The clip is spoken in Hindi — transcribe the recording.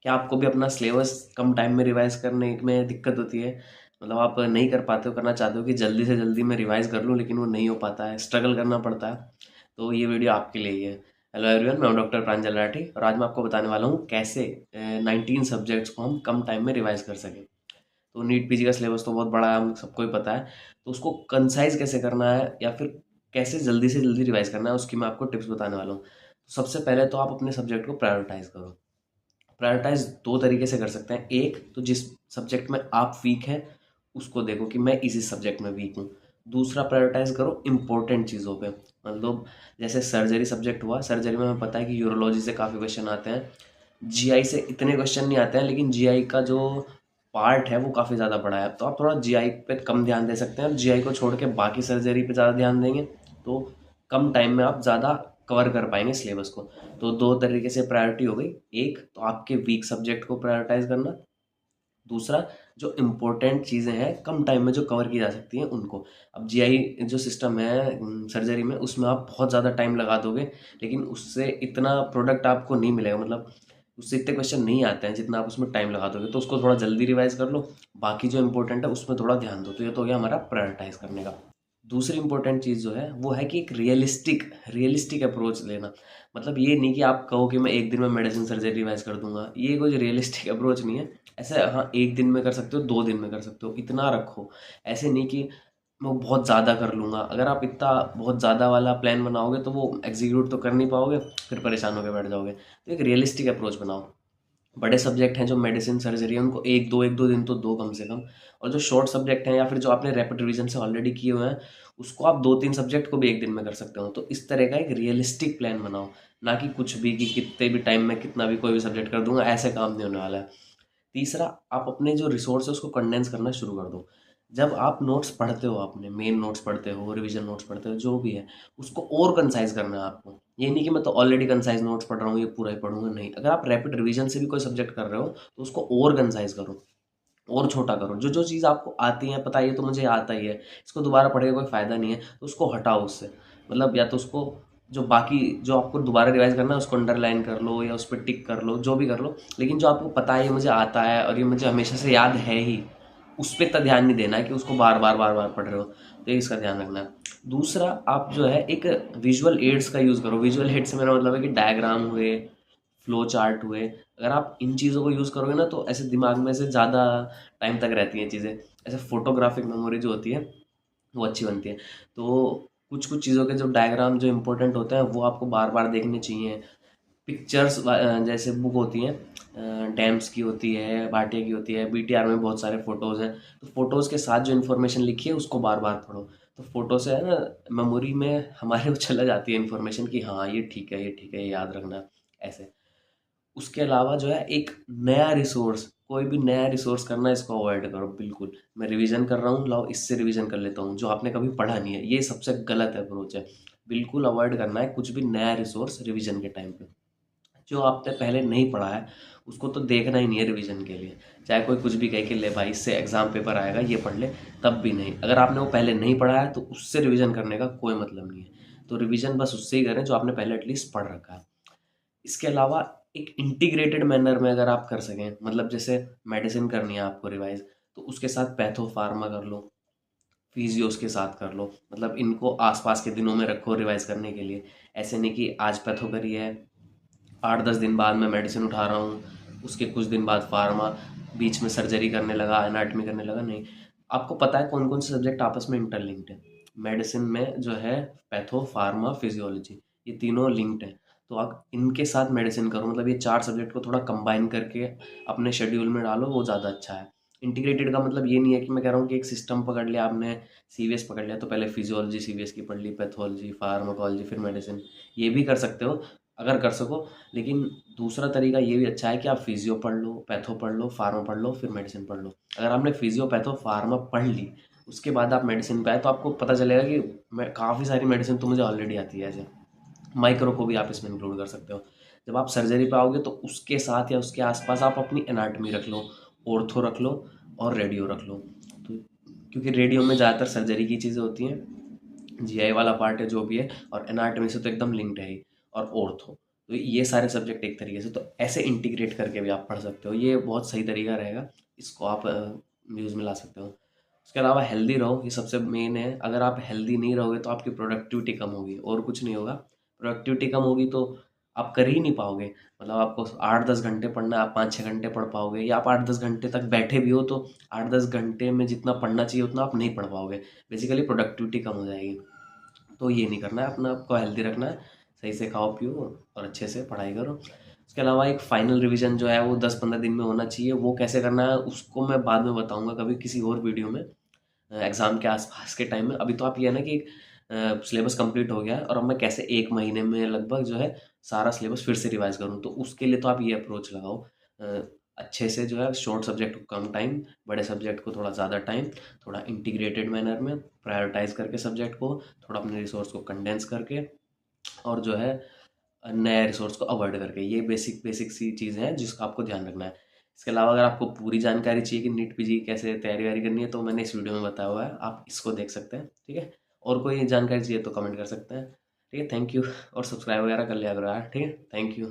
क्या आपको भी अपना सिलेबस कम टाइम में रिवाइज करने में दिक्कत होती है? मतलब आप नहीं कर पाते हो, करना चाहते हो कि जल्दी से जल्दी मैं रिवाइज कर लूँ, लेकिन वो नहीं हो पाता है, स्ट्रगल करना पड़ता है, तो ये वीडियो आपके लिए ही है। हेलो एवरीवन, मैं हूं डॉक्टर प्रांजल राठी और आज मैं आपको बताने वाला हूँ कैसे 19 सब्जेक्ट्स को हम कम टाइम में रिवाइज कर सकें। तो नीट पीजी का सिलेबस तो बहुत बड़ा है, हम सबको ही पता है। तो उसको कंसाइज कैसे करना है या फिर कैसे जल्दी से जल्दी रिवाइज करना है, उसकी मैं आपको टिप्स बताने वाला हूँ। तो सबसे पहले तो आप अपने सब्जेक्ट को प्रायोरिटाइज करो। प्रायोरिटाइज दो तरीके से कर सकते हैं। एक तो जिस सब्जेक्ट में आप वीक हैं उसको देखो कि मैं इसी सब्जेक्ट में वीक हूँ। दूसरा प्रायोरिटाइज करो इम्पोर्टेंट चीज़ों पे। मतलब जैसे सर्जरी सब्जेक्ट हुआ, सर्जरी में हमें पता है कि यूरोलॉजी से काफ़ी क्वेश्चन आते हैं, जीआई से इतने क्वेश्चन नहीं आते हैं, लेकिन जीआई का जो पार्ट है वो काफ़ी ज़्यादा बड़ा है, तो आप थोड़ा जीआई पे कम ध्यान दे सकते हैं और जीआई को छोड़ के बाकी सर्जरी पे ज़्यादा ध्यान देंगे तो कम टाइम में आप ज़्यादा कवर कर पाएंगे सिलेबस को। तो दो तरीके से प्रायोरिटी हो गई। एक तो आपके वीक सब्जेक्ट को प्रायोरिटाइज करना, दूसरा जो इम्पोर्टेंट चीज़ें हैं कम टाइम में जो कवर की जा सकती हैं उनको। अब जीआई जो सिस्टम है सर्जरी में, उसमें आप बहुत ज़्यादा टाइम लगा दोगे, लेकिन उससे इतना प्रोडक्ट आपको नहीं मिलेगा। मतलब उससे इतने क्वेश्चन नहीं आते हैं जितना आप उसमें टाइम लगा दोगे, तो उसको थोड़ा जल्दी रिवाइज कर लो। बाकी जो इंपॉर्टेंट है उसमें थोड़ा ध्यान दो। तो ये तो हो गया हमारा प्रायोरिटाइज करने का। दूसरी इंपॉर्टेंट चीज़ जो है वो है कि एक रियलिस्टिक रियलिस्टिक अप्रोच लेना। मतलब ये नहीं कि आप कहो कि मैं एक दिन में मेडिसिन सर्जरी रिवाइज कर दूंगा, ये कोई रियलिस्टिक अप्रोच नहीं है। ऐसे हाँ, एक दिन में कर सकते हो, 2 दिन में कर सकते हो, इतना रखो। ऐसे नहीं कि मैं बहुत ज़्यादा कर लूँगा। अगर आप इतना बहुत ज़्यादा वाला प्लान बनाओगे तो वो एग्जीक्यूट तो कर नहीं पाओगे, फिर परेशान होकर बैठ जाओगे। तो एक रियलिस्टिक अप्रोच बनाओ। बड़े सब्जेक्ट हैं जो मेडिसिन सर्जरी है उनको एक दो दिन तो दो कम से कम। और जो शॉर्ट सब्जेक्ट हैं या फिर जो आपने रैपिड रिवीजन से ऑलरेडी किए हुए हैं, उसको आप 2-3 सब्जेक्ट को भी एक दिन में कर सकते हो। तो इस तरह का एक रियलिस्टिक प्लान बनाओ, ना कि कुछ भी कि कितने भी टाइम में कितना भी कोई भी सब्जेक्ट कर दूंगा, ऐसे काम नहीं होने वाला है। तीसरा, आप अपने जो रिसोर्स है उसको कंडेंस करना शुरू कर दो। जब आप नोट्स पढ़ते हो, अपने मेन नोट्स पढ़ते हो, रिवीजन नोट्स पढ़ते हो, जो भी है, उसको और कंसाइज करना है आपको। ये नहीं कि मैं तो ऑलरेडी कंसाइज नोट्स पढ़ रहा हूँ, ये पूरा ही पढ़ूंगा, नहीं। अगर आप रैपिड रिवीजन से भी कोई सब्जेक्ट कर रहे हो तो उसको और कंसाइज करो, और छोटा करो। जो जो चीज़ आपको आती है, पता है ये तो मुझे आता ही है, इसको दोबारा पढ़ के कोई फ़ायदा नहीं है, तो उसको हटाओ उससे। मतलब या तो उसको, जो बाकी जो आपको दोबारा रिवाइज करना है उसको अंडरलाइन कर लो या उस पर टिक कर लो, जो भी कर लो। लेकिन जो आपको पता है ये मुझे आता है और ये मुझे हमेशा से याद है ही, उस पर इतना ध्यान नहीं देना है कि उसको बार बार पढ़ रहे हो। तो ये इसका ध्यान रखना है। दूसरा, आप जो है एक विजुअल एड्स का यूज़ करो। विजुअल एड से मेरा मतलब है कि डायग्राम हुए, फ्लो चार्ट हुए। अगर आप इन चीज़ों को यूज़ करोगे ना तो ऐसे दिमाग में से ज़्यादा टाइम तक रहती हैं चीज़ें। ऐसे फोटोग्राफिक मेमोरी जो होती है वो अच्छी बनती है। तो कुछ कुछ चीज़ों के जो डायग्राम जो इंपॉर्टेंट होते हैं वो आपको बार बार देखने चाहिए। पिक्चर्स जैसे बुक होती हैं, डैम्स की होती है, भाटिया की होती है, बीटीआर में बहुत सारे फोटोज़ हैं। तो फोटोज़ के साथ जो इन्फॉर्मेशन लिखी है उसको बार बार पढ़ो। तो फोटो से है ना, मेमोरी में हमारे वो चला जाती है इन्फॉर्मेशन कि हाँ ये ठीक है, ये ठीक है, ये याद रखना। ऐसे उसके अलावा जो है एक नया रिसोर्स, कोई भी नया रिसोर्स करना इसको अवॉइड करो बिल्कुल। मैं रिवीजन कर रहा हूँ, लाओ इससे रिवीजन कर लेता हूँ, जो आपने कभी पढ़ा नहीं है, ये सबसे गलत अप्रोच है। बिल्कुल अवॉइड करना है कुछ भी नया रिसोर्स रिवीजन के टाइम पे। जो आपने पहले नहीं पढ़ा है उसको तो देखना ही नहीं है रिवीजन के लिए। चाहे कोई कुछ भी कहे कि ले भाई इससे एग्जाम पेपर आएगा, ये पढ़ ले, तब भी नहीं। अगर आपने वो पहले नहीं पढ़ा है तो उससे रिवीजन करने का कोई मतलब नहीं है। तो रिवीजन बस उससे ही करें जो आपने पहले एटलीस्ट पढ़ रखा है। इसके अलावा एक इंटीग्रेटेड मैनर में अगर आप कर सकें, मतलब जैसे मेडिसिन करनी है आपको रिवाइज, तो उसके साथ पैथो फार्मा कर लो, फिजियोस के साथ कर लो। मतलब इनको आसपास के दिनों में रखो रिवाइज करने के लिए। ऐसे नहीं कि आज पैथो करी है, 8-10 दिन बाद मैं मेडिसिन उठा रहा हूँ, उसके कुछ दिन बाद फार्मा, बीच में सर्जरी करने लगा, एनाटमी करने लगा, नहीं। आपको पता है कौन कौन से सब्जेक्ट आपस में इंटरलिंक्ड है। मेडिसिन में जो है पैथो फार्मा फिजियोलॉजी, ये तीनों लिंक्ड हैं। तो आप इनके साथ मेडिसिन करो। मतलब ये 4 सब्जेक्ट को थोड़ा कंबाइन करके अपने शेड्यूल में डालो, वो ज़्यादा अच्छा है। इंटीग्रेटेड का मतलब ये नहीं है कि मैं कह रहा हूँ कि एक सिस्टम पकड़ लिया आपने, सीवीएस पकड़ लिया तो पहले फिजियोलॉजी सीवीएस की पढ़ ली, पैथोलॉजी, फार्माकोलॉजी, फिर मेडिसिन। ये भी कर सकते हो अगर कर सको। लेकिन दूसरा तरीका ये भी अच्छा है कि आप फिजियो पढ़ लो, पैथो पढ़ लो, फार्मा पढ़ लो, फिर मेडिसिन पढ़ लो। अगर आपने फिजियो, पैथो, फार्मा पढ़ ली, उसके बाद आप मेडिसिन पे आए तो आपको पता चलेगा कि मैं काफ़ी सारी मेडिसिन तो मुझे ऑलरेडी आती है। ऐसे माइक्रो को भी आप इसमें इंक्लूड कर सकते हो। जब आप सर्जरी पे आओगे तो उसके साथ या उसके आसपास आप अपनी एनाटमी रख लो, ऑर्थो रख लो और रेडियो रख लो। तो क्योंकि रेडियो में ज़्यादातर सर्जरी की चीज़ें होती हैं, जीआई वाला पार्ट है जो भी है, और एनाटॉमी से तो एकदम लिंक्ड है ही, और ऑर्थो। तो ये सारे सब्जेक्ट एक तरीके से, तो ऐसे इंटीग्रेट करके भी आप पढ़ सकते हो। ये बहुत सही तरीका रहेगा, इसको आप यूज़ में ला सकते हो। उसके अलावा हेल्दी रहो, ये सबसे मेन है। अगर आप हेल्दी नहीं रहोगे तो आपकी प्रोडक्टिविटी कम होगी, और कुछ नहीं होगा। प्रोडक्टिविटी कम होगी तो आप कर ही नहीं पाओगे। मतलब आपको 8-10 घंटे पढ़ना है, आप 5-6 घंटे पढ़ पाओगे, या आप 8-10 घंटे तक बैठे भी हो तो 8-10 घंटे में जितना पढ़ना चाहिए उतना आप नहीं पढ़ पाओगे। बेसिकली प्रोडक्टिविटी कम हो जाएगी। तो ये नहीं करना है, अपना आपको हेल्दी रखना है, सही से खाओ पियो और अच्छे से पढ़ाई करो। उसके अलावा एक फाइनल रिवीजन जो है वो 10-15 दिन में होना चाहिए। वो कैसे करना है उसको मैं बाद में बताऊंगा कभी किसी और वीडियो में, एग्ज़ाम के आसपास के टाइम में। अभी तो आप ये है ना कि सिलेबस कंप्लीट हो गया है, और अब मैं कैसे 1 महीने में लगभग जो है सारा सिलेबस फिर से रिवाइज करूँ। तो उसके लिए तो आप ये अप्रोच लगाओ, अच्छे से जो है शॉर्ट सब्जेक्ट को कम टाइम, बड़े सब्जेक्ट को थोड़ा ज़्यादा टाइम, थोड़ा इंटीग्रेटेड मैनर में प्रायोरिटाइज करके सब्जेक्ट को, थोड़ा अपने रिसोर्स को कंडेंस करके, और जो है नए रिसोर्स को अवॉइड करके। ये बेसिक बेसिक सी चीज़ें हैं जिसका आपको ध्यान रखना है। इसके अलावा अगर आपको पूरी जानकारी चाहिए कि नीट पीजी कैसे तैयारी वारी करनी है, तो मैंने इस वीडियो में बताया हुआ है, आप इसको देख सकते हैं। ठीक है, और कोई जानकारी चाहिए तो कमेंट कर सकते हैं। ठीक है, थैंक यू। और सब्सक्राइब वगैरह कर लिया करो यार। ठीक है, थैंक यू।